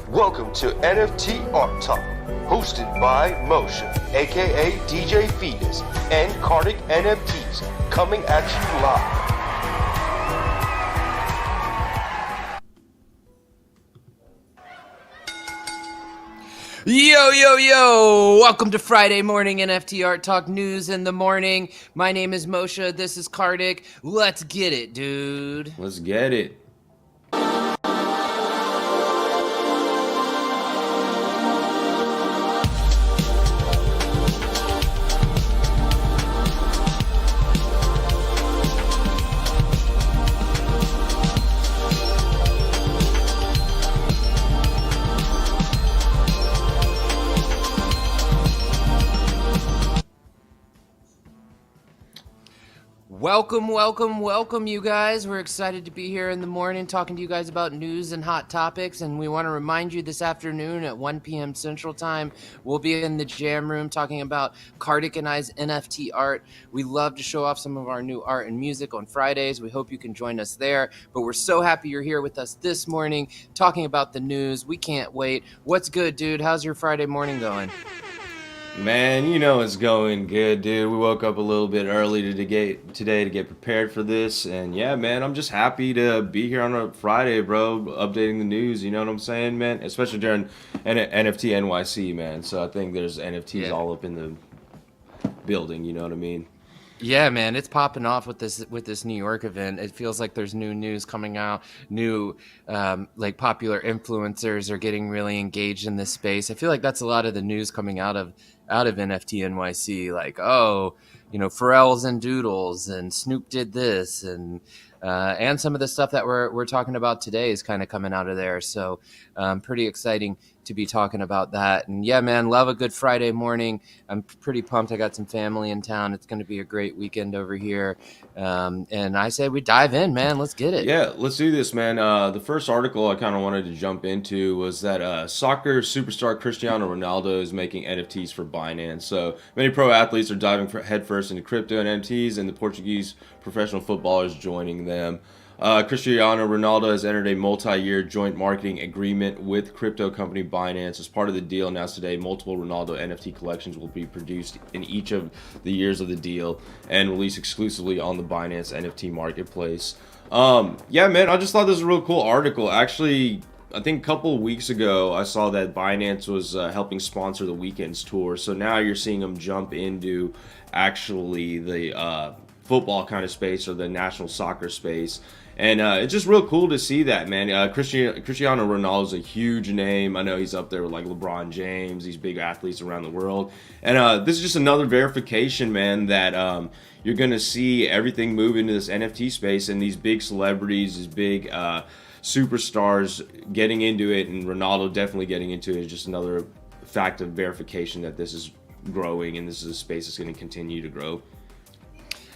Welcome to NFT Art Talk, hosted by Moshe, aka DJ Fetus, and Kartik NFTs, coming at you live. Yo, yo, yo! Welcome to Friday morning NFT Art Talk News in the morning. My name is Moshe. This is Kartik. Let's get it, dude. Let's get it. Welcome, you guys. We're excited to be here in the morning talking to you guys about news and hot topics. And we want to remind you this afternoon at 1 p.m. Central Time, we'll be in the jam room talking about Kartik and I's NFT art. We love to show off some of our new art and music on Fridays. We hope you can join us there. But we're so happy you're here with us this morning talking about the news. We can't wait. What's good, dude? How's your Friday morning going? Man, you know it's going good, dude. We woke up a little bit early today to get prepared for this. And yeah, man, I'm just happy to be here on a Friday, bro, updating the news. You know what I'm saying, man? Especially during NFT NYC, man. So I think there's NFTs all up in the building, you know what I mean? Yeah, man, it's popping off with this New York event. It feels like there's new news coming out. New like popular influencers are getting really engaged in this space. I feel like that's a lot of the news coming out of NFT NYC. Like, oh, you know, Pharrell's and Doodles and Snoop did this, and some of the stuff that we're talking about today is kind of coming out of there. So pretty exciting to be talking about that. And yeah, man, love a good Friday morning. I'm pretty pumped. I got some family in town. It's going to be a great weekend over here. And I say we dive in, man. Let's get it. Yeah, let's do this, man. The first article I kind of wanted to jump into was that soccer superstar Cristiano Ronaldo is making NFTs for Binance. So many pro athletes are diving headfirst into crypto and NFTs, and the Portuguese professional footballers joining them. Cristiano Ronaldo has entered a multi-year joint marketing agreement with crypto company Binance. As part of the deal announced today, multiple Ronaldo NFT collections will be produced in each of the years of the deal and released exclusively on the Binance NFT marketplace. Yeah, man, I just thought this was a real cool article. Actually, I think a couple of weeks ago, I saw that Binance was helping sponsor the Weekends tour. So now you're seeing them jump into actually the football kind of space or the national soccer space. And it's just real cool to see that, man. Cristiano Ronaldo is a huge name. I know he's up there with like LeBron James, these big athletes around the world. And this is just another verification, man, that you're going to see everything move into this NFT space, and these big celebrities, these big superstars getting into it, and Ronaldo definitely getting into it is just another fact of verification that this is growing and this is a space that's going to continue to grow.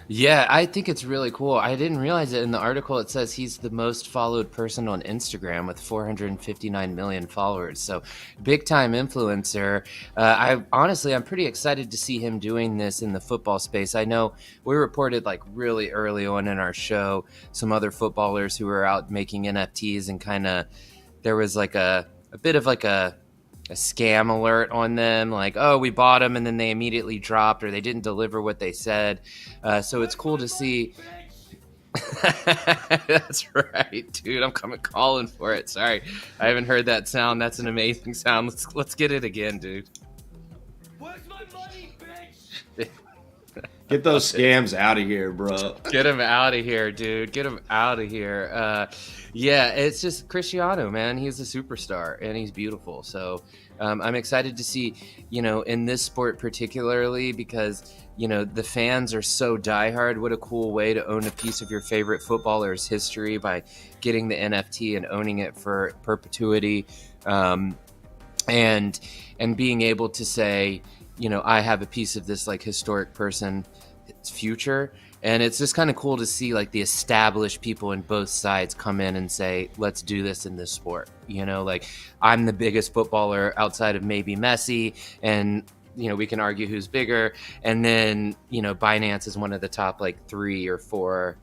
Yeah, I think it's really cool. I didn't realize it in the article. It says he's the most followed person on Instagram with 459 million followers. So big time influencer. I'm pretty excited to see him doing this in the football space. I know we reported like really early on in our show some other footballers who were out making NFTs, and kind of there was like a bit of like a scam alert on them, like, oh, we bought them and then they immediately dropped, or they didn't deliver what they said. So it's cool to see. That's right, dude. I'm calling for it. Sorry, I haven't heard that sound. That's an amazing sound. Let's get it again, dude. Where's my money, bitch? Get those scams out of here, bro. Get them out of here, dude. Get them out of here. Yeah, it's just Cristiano, man. He's a superstar and he's beautiful. So I'm excited to see, you know, in this sport particularly, because, you know, the fans are so diehard. What a cool way to own a piece of your favorite footballer's history by getting the NFT and owning it for perpetuity, and being able to say, you know, I have a piece of this like historic person's future. And it's just kind of cool to see like the established people in both sides come in and say, let's do this in this sport. You know, like, I'm the biggest footballer outside of maybe Messi, and, you know, we can argue who's bigger. And then, you know, Binance is one of the top like 3 or 4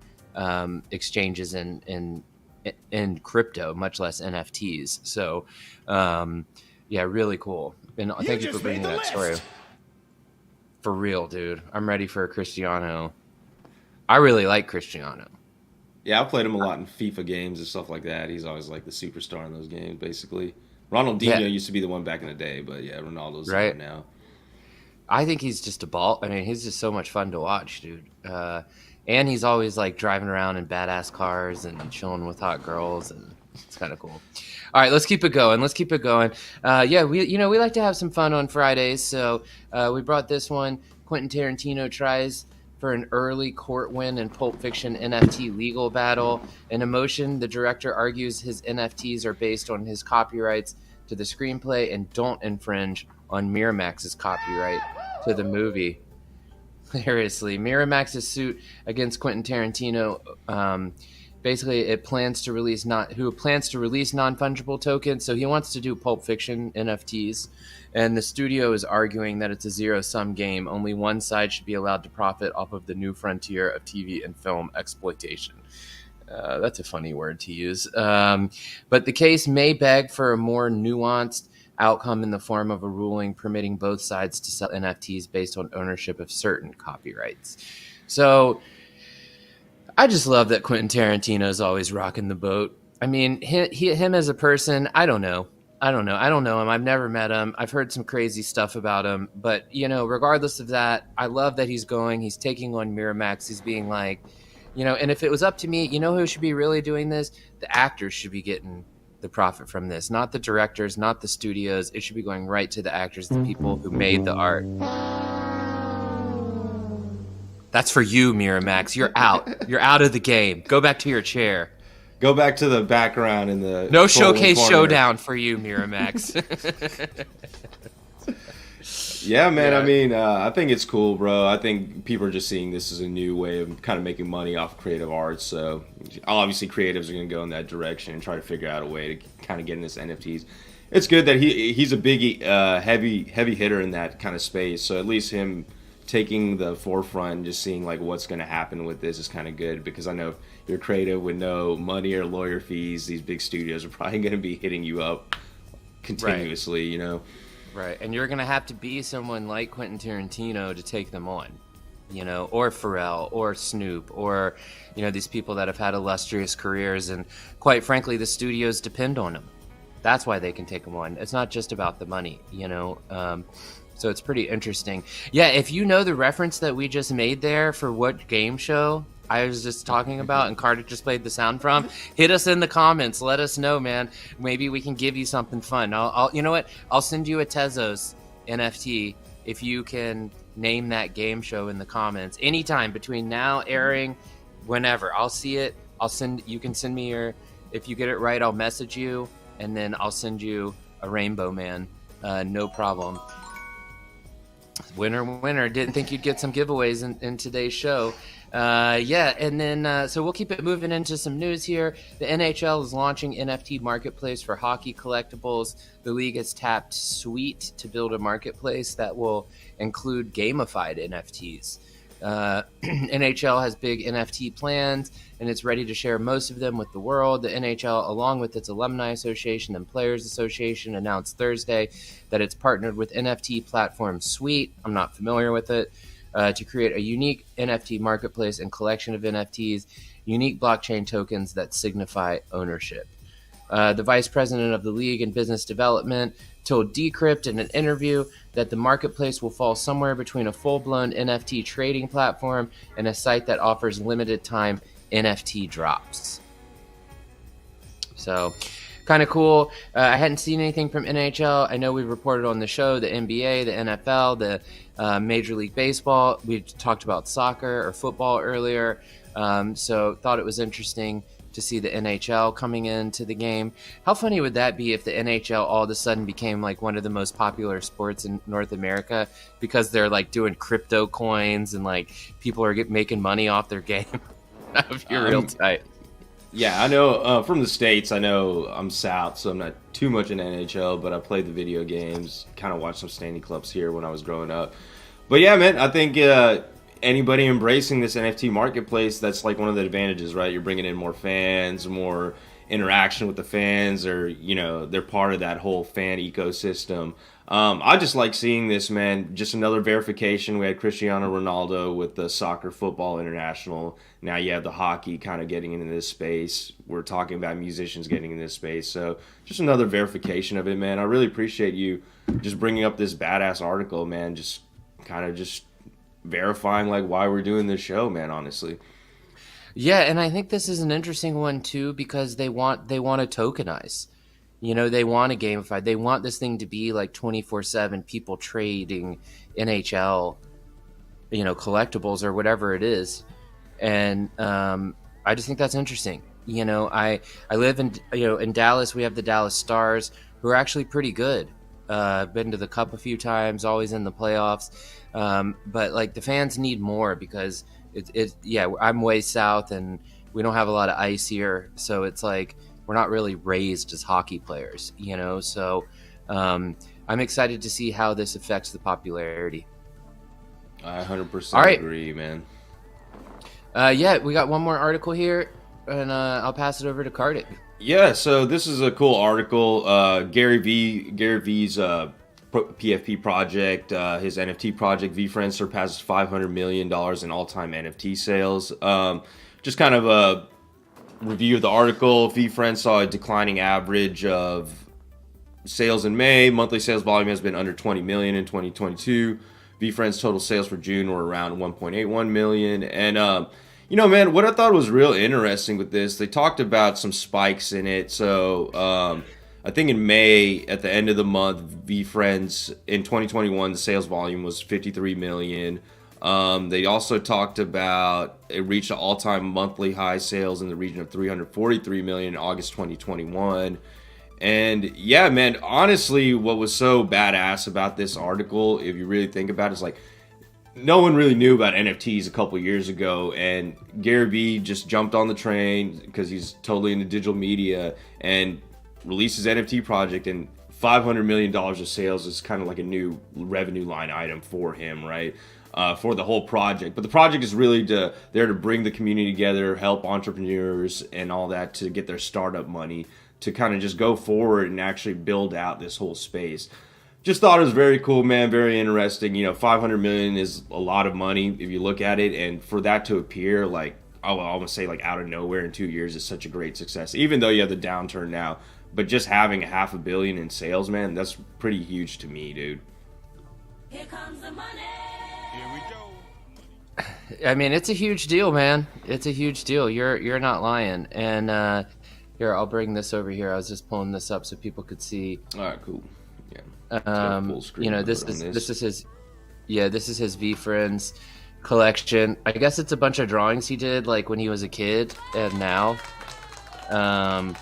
exchanges in in crypto, much less NFTs. So, yeah, really cool. And thank you for bringing that story. For real, dude. I'm ready for Cristiano. I really like Cristiano. Yeah, I've played him a lot in FIFA games and stuff like that. He's always like the superstar in those games, basically. Ronaldinho used to be the one back in the day, but yeah, Ronaldo's right now. I think he's just a ball. I mean, he's just so much fun to watch, dude. And he's always like driving around in badass cars and chilling with hot girls, and it's kind of cool. All right, let's keep it going. Yeah, we like to have some fun on Fridays, so we brought this one. Quentin Tarantino tries for an early court win in Pulp Fiction NFT legal battle. In Emotion, the director argues his NFTs are based on his copyrights to the screenplay and don't infringe on Miramax's copyright to the movie. Hilariously, Miramax's suit against Quentin Tarantino, basically it plans to release non-fungible tokens. So he wants to do Pulp Fiction NFTs, and the studio is arguing that it's a zero-sum game. Only one side should be allowed to profit off of the new frontier of TV and film exploitation. That's a funny word to use. But the case may beg for a more nuanced outcome in the form of a ruling permitting both sides to sell NFTs based on ownership of certain copyrights. So I just love that Quentin Tarantino is always rocking the boat. I mean, him as a person, I don't know him. I've never met him. I've heard some crazy stuff about him. But, regardless of that, I love that he's taking on Miramax. He's being like, and if it was up to me, who should be really doing this? The actors should be getting the profit from this, not the directors, not the studios. It should be going right to the actors, the people who made the art. That's for you, Miramax. You're out. You're out of the game. Go back to your chair. Go back to the background in the no showcase showdown for you, Miramax. Yeah, man. Yeah. I mean, I think it's cool, bro. I think people are just seeing this as a new way of kind of making money off creative arts. So obviously creatives are going to go in that direction and try to figure out a way to kind of get in this NFTs. It's good that he's a big, heavy hitter in that kind of space. So at least him taking the forefront and just seeing like what's going to happen with this is kind of good, because I know if you're creative with no money or lawyer fees, these big studios are probably going to be hitting you up continuously, Right, and you're going to have to be someone like Quentin Tarantino to take them on, or Pharrell, or Snoop, or, these people that have had illustrious careers, and quite frankly, the studios depend on them. That's why they can take them on. It's not just about the money, so it's pretty interesting. Yeah, if you know the reference that we just made there for what game show I was just talking about and Carter just played the sound from, hit us in the comments. Let us know, man. Maybe we can give you something fun. I'll you know what? I'll send you a Tezos NFT if you can name that game show in the comments. Anytime between now airing, whenever. I'll see it. You can send me if you get it right, I'll message you, and then I'll send you a Rainbow Man. No problem. Winner. Didn't think you'd get some giveaways in today's show. And then so we'll keep it moving into some news here. The NHL is launching NFT marketplace for hockey collectibles. The league has tapped Sweet to build a marketplace that will include gamified NFTs. NHL has big NFT plans, and it's ready to share most of them with the world. The NHL, along with its Alumni Association and Players Association, announced Thursday that it's partnered with NFT platform Sweet. I'm not familiar with it. To create a unique NFT marketplace and collection of NFTs, unique blockchain tokens that signify ownership. The vice president of the league and business development told Decrypt in an interview that the marketplace will fall somewhere between a full-blown NFT trading platform and a site that offers limited-time NFT drops. So, kind of cool. I hadn't seen anything from NHL. I know we reported on the show the NBA, the NFL, the Major League Baseball. We talked about soccer or football earlier. So thought it was interesting to see the NHL coming into the game. How funny would that be if the NHL all of a sudden became like one of the most popular sports in North America because they're like doing crypto coins and like people are making money off their game? That would be real tight. Yeah, I know from the States, I know I'm South, so I'm not too much in NHL, but I played the video games, kind of watched some standing clubs here when I was growing up. But yeah, man, I think anybody embracing this NFT marketplace, that's like one of the advantages, right? You're bringing in more fans, more interaction with the fans, or they're part of that whole fan ecosystem. I just like seeing this, man. Just another verification. We had Cristiano Ronaldo with the Soccer Football International. Now you have the hockey kind of getting into this space. We're talking about musicians getting in this space. So just another verification of it, man. I really appreciate you just bringing up this badass article, man. Just kind of just verifying like why we're doing this show, man, honestly. Yeah, and I think this is an interesting one too because they want to tokenize. They want to gamify. They want this thing to be like 24/7 people trading NHL, collectibles or whatever it is. And I just think that's interesting. I live in Dallas. We have the Dallas Stars, who are actually pretty good. Been to the Cup a few times, always in the playoffs. But like the fans need more because I'm way south and we don't have a lot of ice here, so it's like we're not really raised as hockey players, So I'm excited to see how this affects the popularity. I 100% agree, man. We got one more article here, and I'll pass it over to Kartik. Yeah, so this is a cool article. Gary V's PFP project, his NFT project, Veefriends, surpasses $500 million in all-time NFT sales. Just kind of a review of the article. Veefriends saw a declining average of sales in May. Monthly sales volume has been under 20 million in 2022. Veefriends total sales for June were around 1.81 million. And man, what I thought was real interesting with this, they talked about some spikes in it. So I think in May, at the end of the month, Veefriends in 2021, the sales volume was 53 million. They also talked about it reached an all-time monthly high sales in the region of 343 million in August 2021. And yeah, man, honestly, what was so badass about this article, if you really think about it, is like no one really knew about NFTs a couple years ago, and Gary Vee just jumped on the train because he's totally into digital media and released his NFT project, and $500 million of sales is kind of like a new revenue line item for him, right? For the whole project. But the project is really there to bring the community together, help entrepreneurs and all that to get their startup money to kind of just go forward and actually build out this whole space. Just thought it was very cool, man. Very interesting. $500 million is a lot of money if you look at it, and for that to appear like I will almost say like out of nowhere in 2 years is such a great success. Even though you have the downturn now, but just having $500 million in sales, man, that's pretty huge to me, dude. Here comes the money. Here we go. I mean, it's a huge deal, man. It's a huge deal. You're not lying. And here, I'll bring this over here. I was just pulling this up so people could see. All right, cool. Yeah. This is his Veefriends collection. I guess it's a bunch of drawings he did like when he was a kid and now. I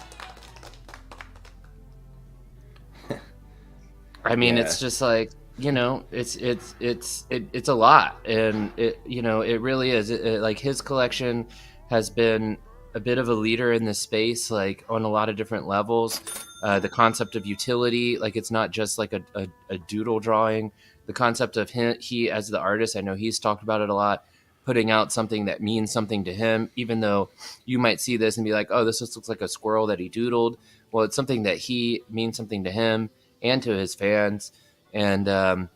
mean, it's just like, it's a lot, and it really is. Like his collection has been a bit of a leader in this space, like on a lot of different levels. The concept of utility, like it's not just like a doodle drawing. The concept of he as the artist, I know he's talked about it a lot, putting out something that means something to him, even though you might see this and be like, oh, this just looks like a squirrel that he doodled. Well, it's something that he means something to him and to his fans. And and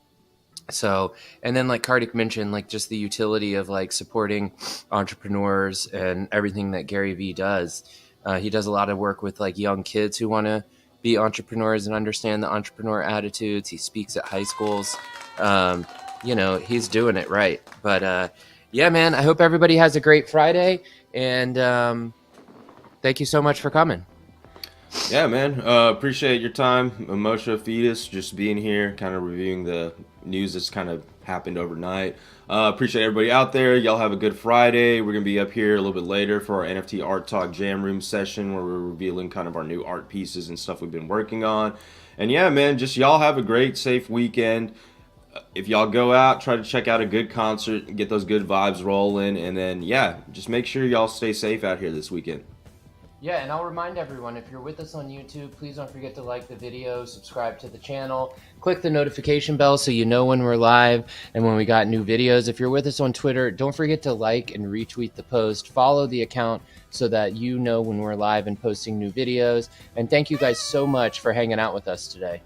then like Kartik mentioned, like just the utility of like supporting entrepreneurs and everything that Gary Vee does. He does a lot of work with like young kids who want to be entrepreneurs and understand the entrepreneur attitudes. He speaks at high schools. He's doing it right. But yeah, man, I hope everybody has a great Friday. And thank you so much for coming. Yeah, man. Appreciate your time, Moshe Fetus, just being here, kind of reviewing the news that's kind of happened overnight. Appreciate everybody out there. Y'all have a good Friday. We're going to be up here a little bit later for our NFT Art Talk Jam Room session where we're revealing kind of our new art pieces and stuff we've been working on. And yeah, man, just y'all have a great, safe weekend. If y'all go out, try to check out a good concert and get those good vibes rolling. And then, yeah, just make sure y'all stay safe out here this weekend. Yeah, and I'll remind everyone, if you're with us on YouTube, please don't forget to like the video, subscribe to the channel, click the notification bell so you know when we're live and when we got new videos. If you're with us on Twitter, don't forget to like and retweet the post, follow the account so that you know when we're live and posting new videos. And thank you guys so much for hanging out with us today.